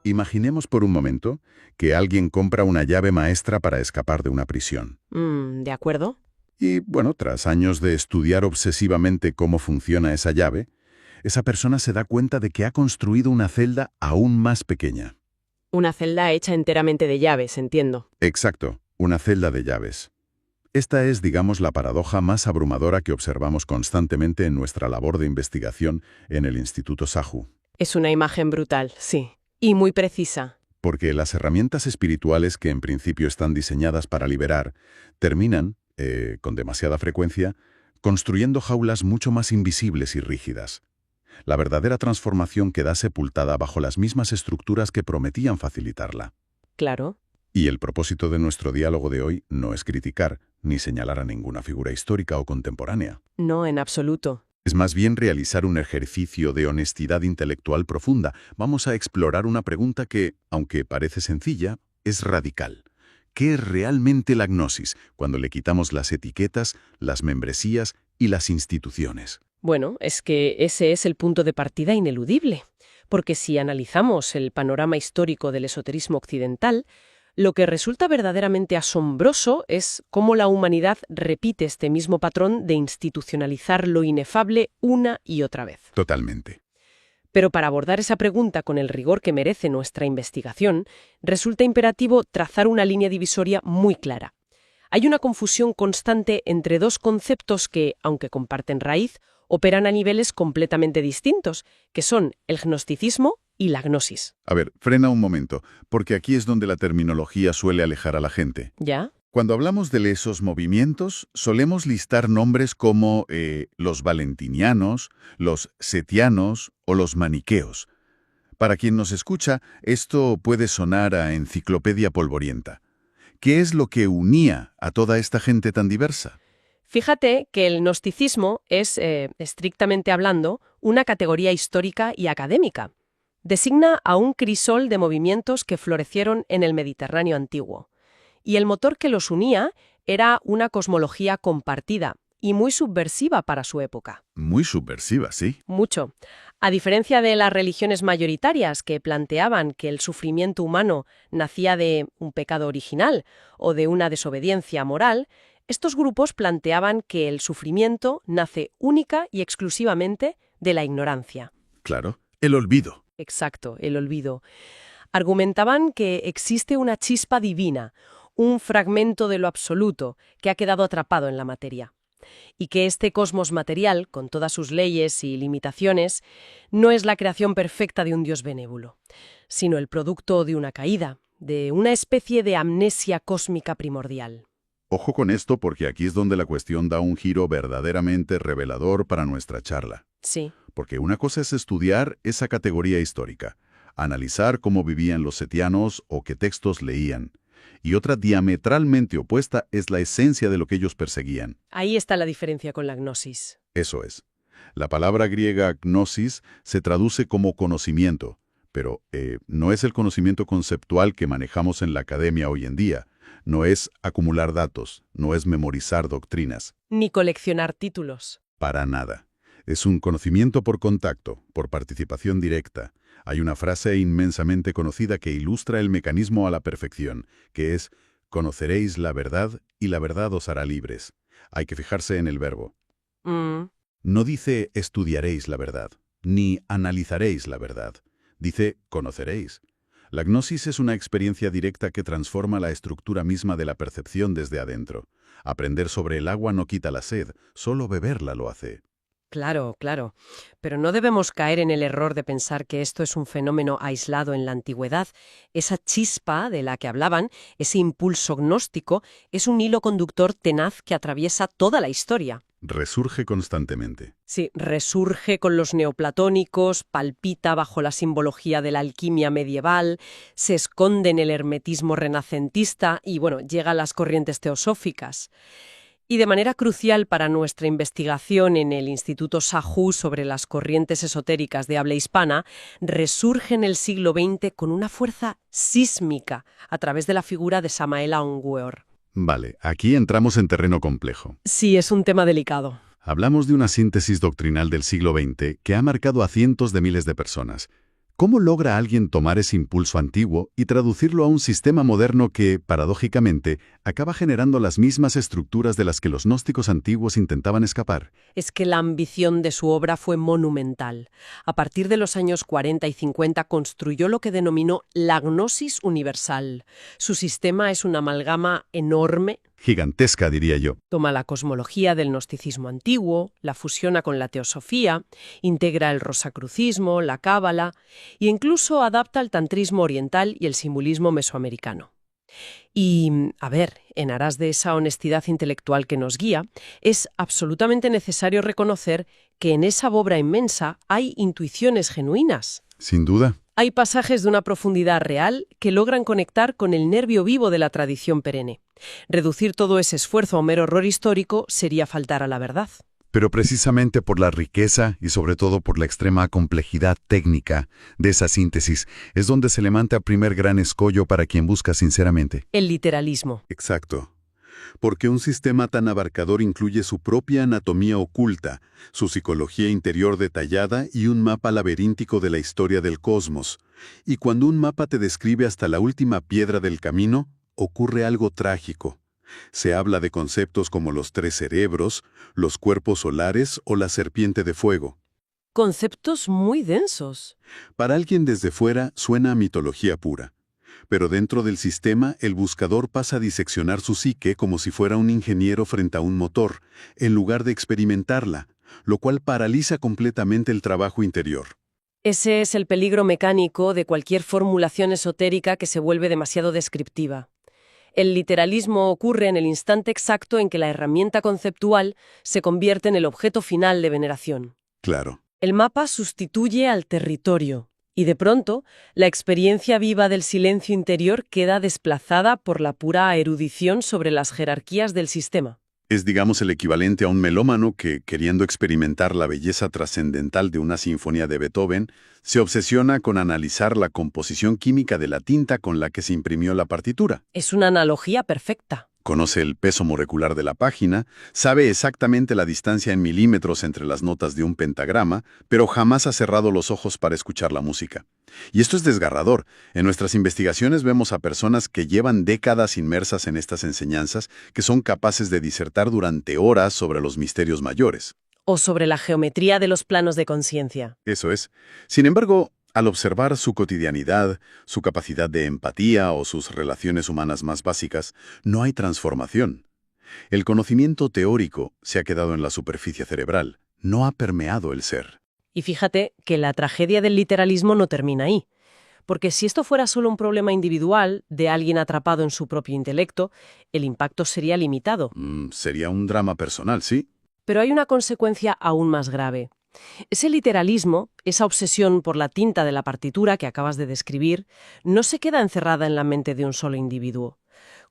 Imaginemos por un momento que alguien compra una llave maestra para escapar de una prisión. ¿De acuerdo? Y, bueno, tras años de estudiar obsesivamente cómo funciona esa llave, esa persona se da cuenta de que ha construido una celda aún más pequeña. Una celda hecha enteramente de llaves, entiendo. Exacto, una celda de llaves. Esta es, digamos, la paradoja más abrumadora que observamos constantemente en nuestra labor de investigación en el Instituto Sahu. Es una imagen brutal, sí. Y muy precisa. Porque las herramientas espirituales que en principio están diseñadas para liberar, terminan, con demasiada frecuencia, construyendo jaulas mucho más invisibles y rígidas. La verdadera transformación queda sepultada bajo las mismas estructuras que prometían facilitarla. Claro. Y el propósito de nuestro diálogo de hoy no es criticar ni señalar a ninguna figura histórica o contemporánea. No, en absoluto. Es más bien realizar un ejercicio de honestidad intelectual profunda. Vamos a explorar una pregunta que, aunque parece sencilla, es radical. ¿Qué es realmente la gnosis cuando le quitamos las etiquetas, las membresías y las instituciones? Bueno, es que ese es el punto de partida ineludible. Porque si analizamos el panorama histórico del esoterismo occidental, lo que resulta verdaderamente asombroso es cómo la humanidad repite este mismo patrón de institucionalizar lo inefable una y otra vez. Totalmente. Pero para abordar esa pregunta con el rigor que merece nuestra investigación, resulta imperativo trazar una línea divisoria muy clara. Hay una confusión constante entre dos conceptos que, aunque comparten raíz, operan a niveles completamente distintos, que son el gnosticismo y la gnosis. A ver, frena un momento, porque aquí es donde la terminología suele alejar a la gente. ¿Ya? Cuando hablamos de esos movimientos, solemos listar nombres como los valentinianos, los setianos o los maniqueos. Para quien nos escucha, esto puede sonar a enciclopedia polvorienta. ¿Qué es lo que unía a toda esta gente tan diversa? Fíjate que el gnosticismo es, estrictamente hablando, una categoría histórica y académica. Designa a un crisol de movimientos que florecieron en el Mediterráneo antiguo. Y el motor que los unía era una cosmología compartida y muy subversiva para su época. Muy subversiva, sí. Mucho. A diferencia de las religiones mayoritarias que planteaban que el sufrimiento humano nacía de un pecado original o de una desobediencia moral, estos grupos planteaban que el sufrimiento nace única y exclusivamente de la ignorancia. Claro, el olvido. Exacto, el olvido. Argumentaban que existe una chispa divina, un fragmento de lo absoluto que ha quedado atrapado en la materia. Y que este cosmos material, con todas sus leyes y limitaciones, no es la creación perfecta de un Dios benévolo, sino el producto de una caída, de una especie de amnesia cósmica primordial. Ojo con esto porque aquí es donde la cuestión da un giro verdaderamente revelador para nuestra charla. Sí. Porque una cosa es estudiar esa categoría histórica, analizar cómo vivían los setianos o qué textos leían. Y otra diametralmente opuesta es la esencia de lo que ellos perseguían. Ahí está la diferencia con la gnosis. Eso es. La palabra griega gnosis se traduce como conocimiento, pero no es el conocimiento conceptual que manejamos en la academia hoy en día. No es acumular datos, no es memorizar doctrinas. Ni coleccionar títulos. Para nada. Es un conocimiento por contacto, por participación directa. Hay una frase inmensamente conocida que ilustra el mecanismo a la perfección, que es «conoceréis la verdad y la verdad os hará libres». Hay que fijarse en el verbo. No dice «estudiaréis la verdad», ni «analizaréis la verdad». Dice «conoceréis». La gnosis es una experiencia directa que transforma la estructura misma de la percepción desde adentro. Aprender sobre el agua no quita la sed, solo beberla lo hace. Claro, claro. Pero no debemos caer en el error de pensar que esto es un fenómeno aislado en la antigüedad. Esa chispa de la que hablaban, ese impulso gnóstico, es un hilo conductor tenaz que atraviesa toda la historia. Resurge constantemente. Sí, resurge con los neoplatónicos, palpita bajo la simbología de la alquimia medieval, se esconde en el hermetismo renacentista y, bueno, llega a las corrientes teosóficas. Y de manera crucial para nuestra investigación en el Instituto Sahu sobre las corrientes esotéricas de habla hispana, resurge en el siglo XX con una fuerza sísmica a través de la figura de Samael Aun Weor. Vale, aquí entramos en terreno complejo. Sí, es un tema delicado. Hablamos de una síntesis doctrinal del siglo XX que ha marcado a cientos de miles de personas. ¿Cómo logra alguien tomar ese impulso antiguo y traducirlo a un sistema moderno que, paradójicamente, acaba generando las mismas estructuras de las que los gnósticos antiguos intentaban escapar? Es que la ambición de su obra fue monumental. A partir de los años 40 y 50 construyó lo que denominó la gnosis universal. Su sistema es una amalgama enorme. Gigantesca, diría yo. Toma la cosmología del gnosticismo antiguo, la fusiona con la teosofía, integra el rosacrucismo, la cábala e incluso adapta el tantrismo oriental y el simbolismo mesoamericano. Y, a ver, en aras de esa honestidad intelectual que nos guía, es absolutamente necesario reconocer que en esa obra inmensa hay intuiciones genuinas. Sin duda. Hay pasajes de una profundidad real que logran conectar con el nervio vivo de la tradición perenne. Reducir todo ese esfuerzo a un mero horror histórico sería faltar a la verdad. Pero precisamente por la riqueza y sobre todo por la extrema complejidad técnica de esa síntesis es donde se levanta el primer gran escollo para quien busca sinceramente. El literalismo. Exacto. Porque un sistema tan abarcador incluye su propia anatomía oculta, su psicología interior detallada y un mapa laberíntico de la historia del cosmos. Y cuando un mapa te describe hasta la última piedra del camino, ocurre algo trágico. Se habla de conceptos como los 3 cerebros, los cuerpos solares o la serpiente de fuego. Conceptos muy densos. Para alguien desde fuera suena a mitología pura. Pero dentro del sistema, el buscador pasa a diseccionar su psique como si fuera un ingeniero frente a un motor, en lugar de experimentarla, lo cual paraliza completamente el trabajo interior. Ese es el peligro mecánico de cualquier formulación esotérica que se vuelve demasiado descriptiva. El literalismo ocurre en el instante exacto en que la herramienta conceptual se convierte en el objeto final de veneración. Claro. El mapa sustituye al territorio. Y de pronto, la experiencia viva del silencio interior queda desplazada por la pura erudición sobre las jerarquías del sistema. Es, digamos, el equivalente a un melómano que, queriendo experimentar la belleza trascendental de una sinfonía de Beethoven, se obsesiona con analizar la composición química de la tinta con la que se imprimió la partitura. Es una analogía perfecta. Conoce el peso molecular de la página, sabe exactamente la distancia en milímetros entre las notas de un pentagrama, pero jamás ha cerrado los ojos para escuchar la música. Y esto es desgarrador. En nuestras investigaciones vemos a personas que llevan décadas inmersas en estas enseñanzas, que son capaces de disertar durante horas sobre los misterios mayores. O sobre la geometría de los planos de conciencia. Eso es. Sin embargo, al observar su cotidianidad, su capacidad de empatía o sus relaciones humanas más básicas, no hay transformación. El conocimiento teórico se ha quedado en la superficie cerebral, no ha permeado el ser. Y fíjate que la tragedia del literalismo no termina ahí. Porque si esto fuera solo un problema individual, de alguien atrapado en su propio intelecto, el impacto sería limitado. Sería un drama personal, sí. Pero hay una consecuencia aún más grave. Ese literalismo, esa obsesión por la tinta de la partitura que acabas de describir, no se queda encerrada en la mente de un solo individuo.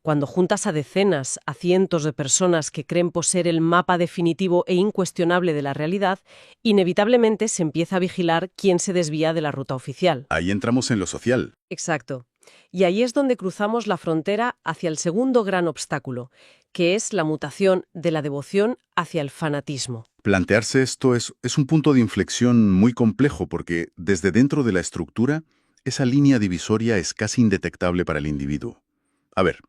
Cuando juntas a decenas, a cientos de personas que creen poseer el mapa definitivo e incuestionable de la realidad, inevitablemente se empieza a vigilar quién se desvía de la ruta oficial. Ahí entramos en lo social. Exacto. Y ahí es donde cruzamos la frontera hacia el segundo gran obstáculo, que es la mutación de la devoción hacia el fanatismo. Plantearse esto es un punto de inflexión muy complejo porque desde dentro de la estructura, esa línea divisoria es casi indetectable para el individuo. A ver,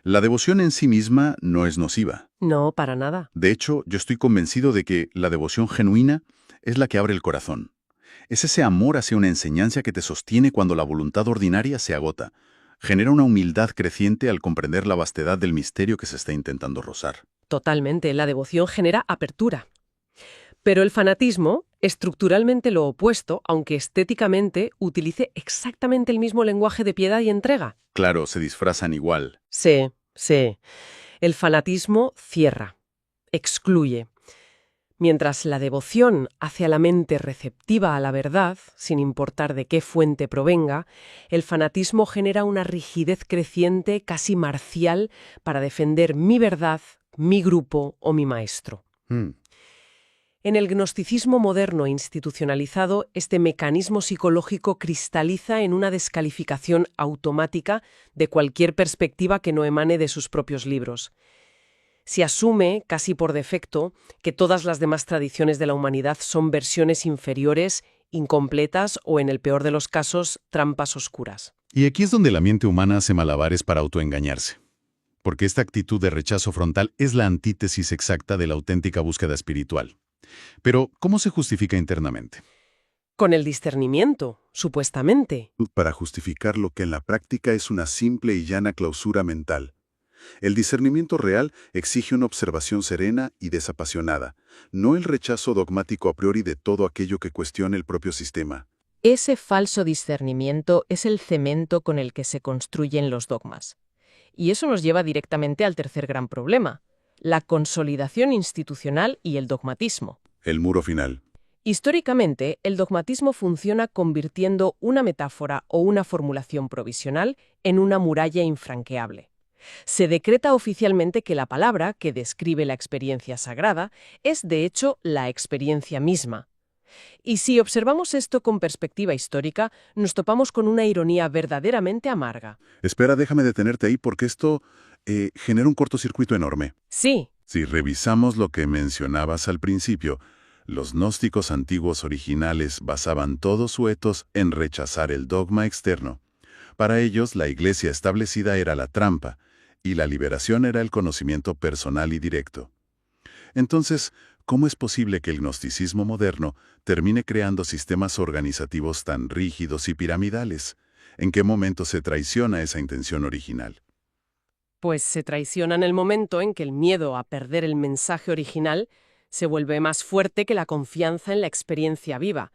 la devoción en sí misma no es nociva. No, para nada. De hecho, yo estoy convencido de que la devoción genuina es la que abre el corazón. Es ese amor hacia una enseñanza que te sostiene cuando la voluntad ordinaria se agota. Genera una humildad creciente al comprender la vastedad del misterio que se está intentando rozar. Totalmente, la devoción genera apertura. Pero el fanatismo, estructuralmente lo opuesto, aunque estéticamente utilice exactamente el mismo lenguaje de piedad y entrega. Claro, se disfrazan igual. Sí. El fanatismo cierra, excluye. Mientras la devoción hace a la mente receptiva a la verdad, sin importar de qué fuente provenga, el fanatismo genera una rigidez creciente, casi marcial, para defender mi verdad, mi grupo o mi maestro. En el gnosticismo moderno institucionalizado, este mecanismo psicológico cristaliza en una descalificación automática de cualquier perspectiva que no emane de sus propios libros. Se asume, casi por defecto, que todas las demás tradiciones de la humanidad son versiones inferiores incompletas o, en el peor de los casos, trampas oscuras. Y aquí es donde la mente humana hace malabares para autoengañarse. Porque esta actitud de rechazo frontal es la antítesis exacta de la auténtica búsqueda espiritual. Pero, ¿cómo se justifica internamente? Con el discernimiento, supuestamente. Para justificar lo que en la práctica es una simple y llana clausura mental. El discernimiento real exige una observación serena y desapasionada, no el rechazo dogmático a priori de todo aquello que cuestione el propio sistema. Ese falso discernimiento es el cemento con el que se construyen los dogmas. Y eso nos lleva directamente al tercer gran problema, la consolidación institucional y el dogmatismo. El muro final. Históricamente, el dogmatismo funciona convirtiendo una metáfora o una formulación provisional en una muralla infranqueable. Se decreta oficialmente que la palabra, que describe la experiencia sagrada, es de hecho la experiencia misma. Y si observamos esto con perspectiva histórica, nos topamos con una ironía verdaderamente amarga. Espera, déjame detenerte ahí porque esto genera un cortocircuito enorme. Sí, Si revisamos lo que mencionabas al principio, los gnósticos antiguos originales basaban todo su etos en rechazar el dogma externo. Para ellos, la iglesia establecida era la trampa, y la liberación era el conocimiento personal y directo. Entonces, ¿cómo es posible que el gnosticismo moderno termine creando sistemas organizativos tan rígidos y piramidales? ¿En qué momento se traiciona esa intención original? Pues se traiciona en el momento en que el miedo a perder el mensaje original se vuelve más fuerte que la confianza en la experiencia viva.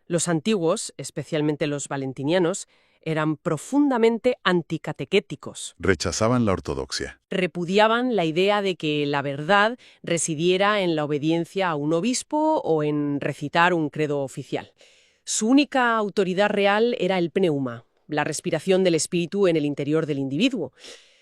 Los antiguos, especialmente los valentinianos, eran profundamente anticatequéticos. Rechazaban la ortodoxia. Repudiaban la idea de que la verdad residiera en la obediencia a un obispo o en recitar un credo oficial. Su única autoridad real era el pneuma, la respiración del espíritu en el interior del individuo.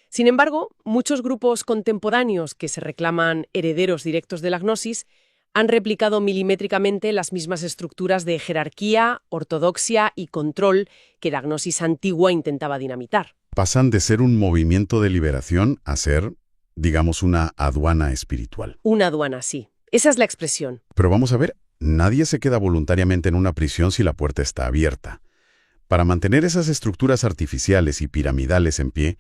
Sin embargo, muchos grupos contemporáneos que se reclaman herederos directos de la gnosis han replicado milimétricamente las mismas estructuras de jerarquía, ortodoxia y control que la gnosis antigua intentaba dinamitar. Pasan de ser un movimiento de liberación a ser, digamos, una aduana espiritual. Una aduana, sí. Esa es la expresión. Pero vamos a ver, nadie se queda voluntariamente en una prisión si la puerta está abierta. Para mantener esas estructuras artificiales y piramidales en pie,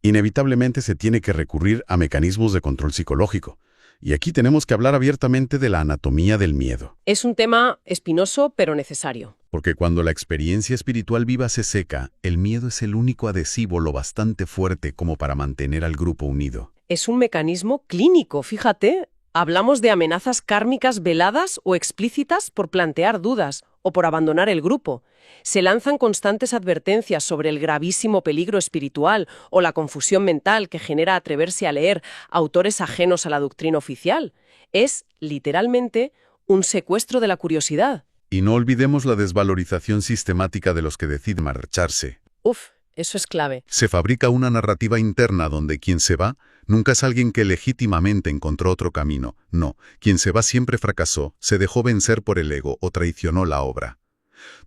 inevitablemente se tiene que recurrir a mecanismos de control psicológico. Y aquí tenemos que hablar abiertamente de la anatomía del miedo. Es un tema espinoso, pero necesario. Porque cuando la experiencia espiritual viva se seca, el miedo es el único adhesivo lo bastante fuerte como para mantener al grupo unido. Es un mecanismo clínico, fíjate. Hablamos de amenazas kármicas veladas o explícitas por plantear dudas o por abandonar el grupo. Se lanzan constantes advertencias sobre el gravísimo peligro espiritual o la confusión mental que genera atreverse a leer autores ajenos a la doctrina oficial. Es, literalmente, un secuestro de la curiosidad. Y no olvidemos la desvalorización sistemática de los que deciden marcharse. Uf, eso es clave. Se fabrica una narrativa interna donde quien se va nunca es alguien que legítimamente encontró otro camino. No, quien se va siempre fracasó, se dejó vencer por el ego o traicionó la obra.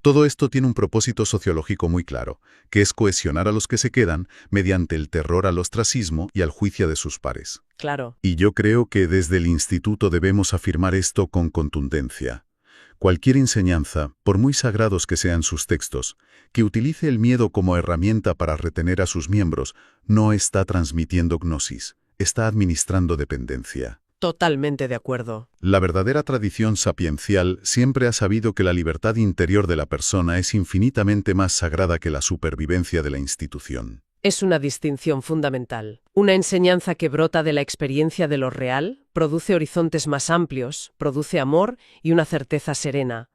Todo esto tiene un propósito sociológico muy claro, que es cohesionar a los que se quedan mediante el terror al ostracismo y al juicio de sus pares. Claro. Y yo creo que desde el instituto debemos afirmar esto con contundencia. Cualquier enseñanza, por muy sagrados que sean sus textos, que utilice el miedo como herramienta para retener a sus miembros, no está transmitiendo gnosis, está administrando dependencia. Totalmente de acuerdo. La verdadera tradición sapiencial siempre ha sabido que la libertad interior de la persona es infinitamente más sagrada que la supervivencia de la institución. Es una distinción fundamental. Una enseñanza que brota de la experiencia de lo real, produce horizontes más amplios, produce amor y una certeza serena.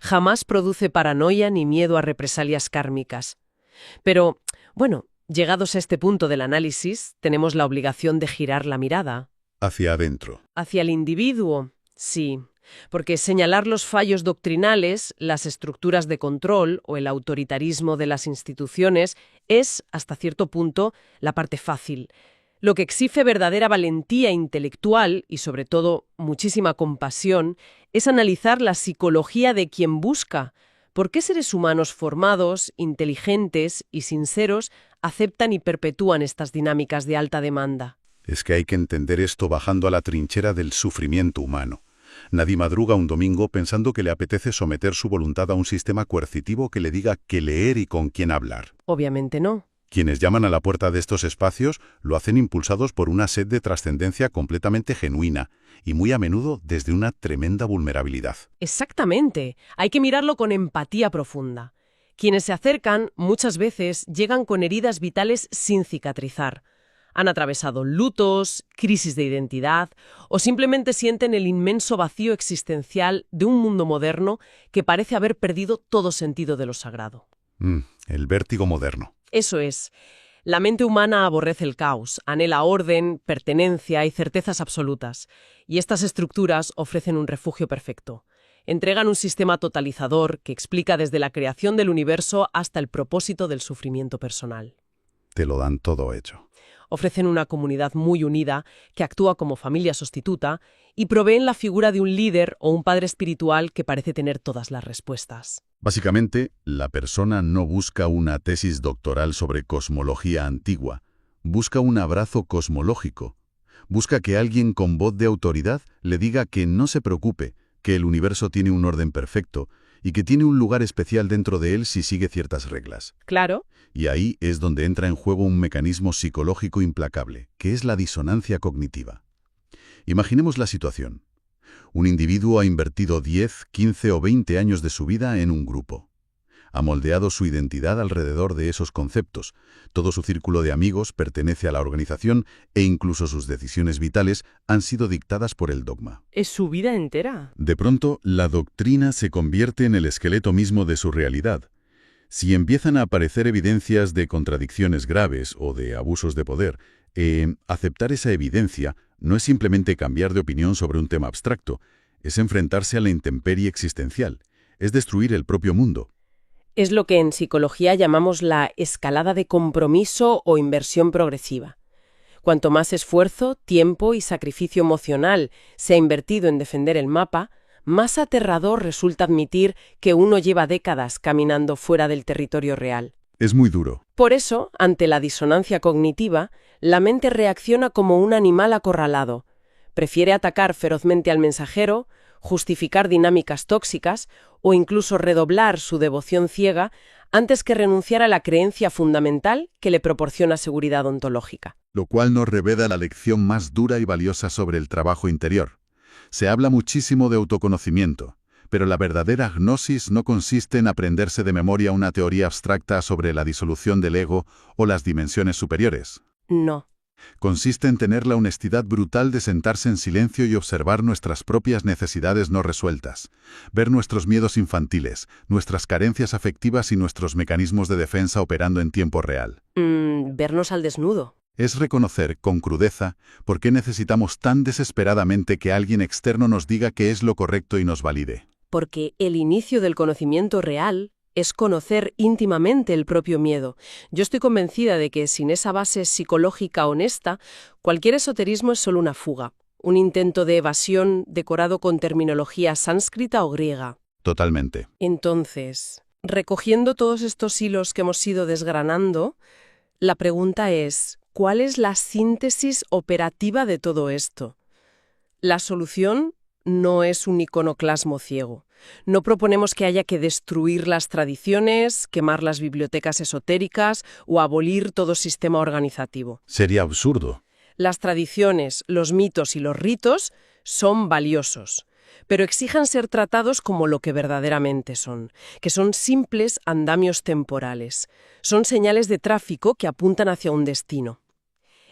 Jamás produce paranoia ni miedo a represalias kármicas. Pero, bueno, llegados a este punto del análisis, tenemos la obligación de girar la mirada. Hacia adentro. Hacia el individuo, sí. Porque señalar los fallos doctrinales, las estructuras de control o el autoritarismo de las instituciones es, hasta cierto punto, la parte fácil. Lo que exige verdadera valentía intelectual y, sobre todo, muchísima compasión, es analizar la psicología de quien busca. ¿Por qué seres humanos formados, inteligentes y sinceros aceptan y perpetúan estas dinámicas de alta demanda? Es que hay que entender esto bajando a la trinchera del sufrimiento humano. Nadie madruga un domingo pensando que le apetece someter su voluntad a un sistema coercitivo que le diga qué leer y con quién hablar. Obviamente no. Quienes llaman a la puerta de estos espacios lo hacen impulsados por una sed de trascendencia completamente genuina y muy a menudo desde una tremenda vulnerabilidad. Exactamente. Hay que mirarlo con empatía profunda. Quienes se acercan muchas veces llegan con heridas vitales sin cicatrizar. Han atravesado lutos, crisis de identidad o simplemente sienten el inmenso vacío existencial de un mundo moderno que parece haber perdido todo sentido de lo sagrado. El vértigo moderno. Eso es. La mente humana aborrece el caos, anhela orden, pertenencia y certezas absolutas. Y estas estructuras ofrecen un refugio perfecto. Entregan un sistema totalizador que explica desde la creación del universo hasta el propósito del sufrimiento personal. Te lo dan todo hecho. Ofrecen una comunidad muy unida que actúa como familia sustituta y proveen la figura de un líder o un padre espiritual que parece tener todas las respuestas. Básicamente, la persona no busca una tesis doctoral sobre cosmología antigua, busca un abrazo cosmológico. Busca que alguien con voz de autoridad le diga que no se preocupe, que el universo tiene un orden perfecto y que tiene un lugar especial dentro de él si sigue ciertas reglas. Claro. Y ahí es donde entra en juego un mecanismo psicológico implacable, que es la disonancia cognitiva. Imaginemos la situación. Un individuo ha invertido 10, 15 o 20 años de su vida en un grupo. Ha moldeado su identidad alrededor de esos conceptos. Todo su círculo de amigos pertenece a la organización e incluso sus decisiones vitales han sido dictadas por el dogma. ¿Es su vida entera? De pronto, la doctrina se convierte en el esqueleto mismo de su realidad. Si empiezan a aparecer evidencias de contradicciones graves o de abusos de poder, aceptar esa evidencia no es simplemente cambiar de opinión sobre un tema abstracto, es enfrentarse a la intemperie existencial, es destruir el propio mundo. Es lo que en psicología llamamos la escalada de compromiso o inversión progresiva. Cuanto más esfuerzo, tiempo y sacrificio emocional se ha invertido en defender el mapa, más aterrador resulta admitir que uno lleva décadas caminando fuera del territorio real. Es muy duro. Por eso, ante la disonancia cognitiva, la mente reacciona como un animal acorralado. Prefiere atacar ferozmente al mensajero, justificar dinámicas tóxicas o incluso redoblar su devoción ciega antes que renunciar a la creencia fundamental que le proporciona seguridad ontológica. Lo cual nos revela la lección más dura y valiosa sobre el trabajo interior. Se habla muchísimo de autoconocimiento, pero la verdadera gnosis no consiste en aprenderse de memoria una teoría abstracta sobre la disolución del ego o las dimensiones superiores. No. Consiste en tener la honestidad brutal de sentarse en silencio y observar nuestras propias necesidades no resueltas, ver nuestros miedos infantiles, nuestras carencias afectivas y nuestros mecanismos de defensa operando en tiempo real. Vernos al desnudo. Es reconocer, con crudeza, por qué necesitamos tan desesperadamente que alguien externo nos diga qué es lo correcto y nos valide. Porque el inicio del conocimiento real es conocer íntimamente el propio miedo. Yo estoy convencida de que sin esa base psicológica honesta, cualquier esoterismo es solo una fuga, un intento de evasión decorado con terminología sánscrita o griega. Totalmente. Entonces, recogiendo todos estos hilos que hemos ido desgranando, la pregunta es, ¿cuál es la síntesis operativa de todo esto? La solución no es un iconoclasmo ciego. No proponemos que haya que destruir las tradiciones, quemar las bibliotecas esotéricas o abolir todo sistema organizativo. Sería absurdo. Las tradiciones, los mitos y los ritos son valiosos, pero exijan ser tratados como lo que verdaderamente son, que son simples andamios temporales. Son señales de tráfico que apuntan hacia un destino.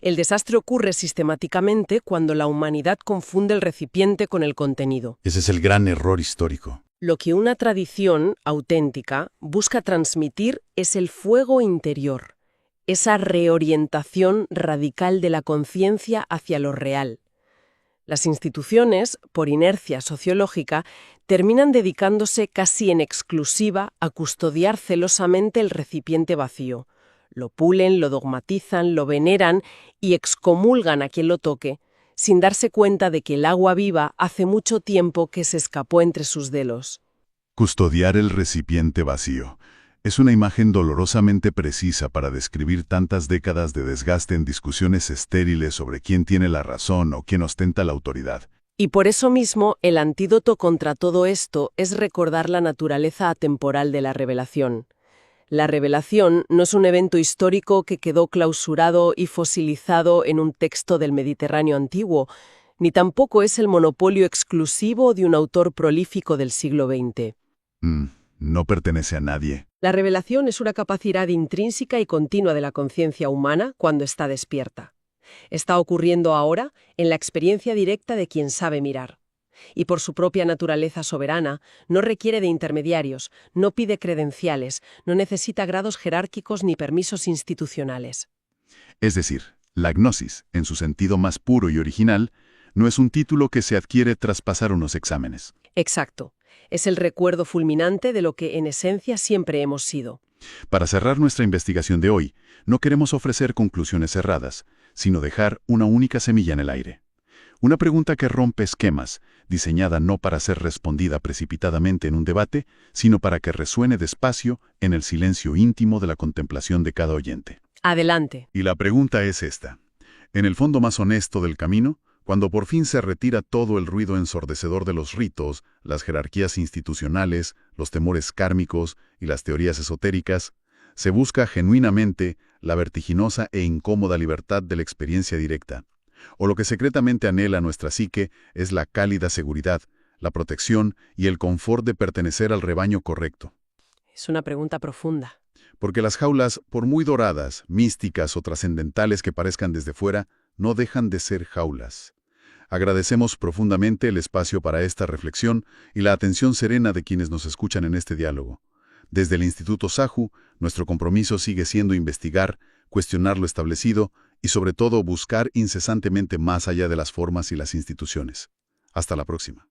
El desastre ocurre sistemáticamente cuando la humanidad confunde el recipiente con el contenido. Ese es el gran error histórico. Lo que una tradición auténtica busca transmitir es el fuego interior, esa reorientación radical de la conciencia hacia lo real. Las instituciones, por inercia sociológica, terminan dedicándose casi en exclusiva a custodiar celosamente el recipiente vacío. Lo pulen, lo dogmatizan, lo veneran y excomulgan a quien lo toque, sin darse cuenta de que el agua viva hace mucho tiempo que se escapó entre sus dedos. Custodiar el recipiente vacío. Es una imagen dolorosamente precisa para describir tantas décadas de desgaste en discusiones estériles sobre quién tiene la razón o quién ostenta la autoridad. Y por eso mismo, el antídoto contra todo esto es recordar la naturaleza atemporal de la revelación. La revelación no es un evento histórico que quedó clausurado y fosilizado en un texto del Mediterráneo antiguo, ni tampoco es el monopolio exclusivo de un autor prolífico del siglo XX. No pertenece a nadie. La revelación es una capacidad intrínseca y continua de la conciencia humana cuando está despierta. Está ocurriendo ahora en la experiencia directa de quien sabe mirar. Y por su propia naturaleza soberana, no requiere de intermediarios, no pide credenciales, no necesita grados jerárquicos ni permisos institucionales. Es decir, la gnosis, en su sentido más puro y original, no es un título que se adquiere tras pasar unos exámenes. Exacto. Es el recuerdo fulminante de lo que en esencia siempre hemos sido. Para cerrar nuestra investigación de hoy, no queremos ofrecer conclusiones cerradas, sino dejar una única semilla en el aire. Una pregunta que rompe esquemas, diseñada no para ser respondida precipitadamente en un debate, sino para que resuene despacio en el silencio íntimo de la contemplación de cada oyente. Adelante. Y la pregunta es esta. En el fondo más honesto del camino, cuando por fin se retira todo el ruido ensordecedor de los ritos, las jerarquías institucionales, los temores kármicos y las teorías esotéricas, se busca genuinamente la vertiginosa e incómoda libertad de la experiencia directa. O lo que secretamente anhela nuestra psique es la cálida seguridad, la protección y el confort de pertenecer al rebaño correcto. Es una pregunta profunda. Porque las jaulas, por muy doradas, místicas o trascendentales que parezcan desde fuera, no dejan de ser jaulas. Agradecemos profundamente el espacio para esta reflexión y la atención serena de quienes nos escuchan en este diálogo. Desde el Instituto Sahu, nuestro compromiso sigue siendo investigar, cuestionar lo establecido y sobre todo buscar incesantemente más allá de las formas y las instituciones. Hasta la próxima.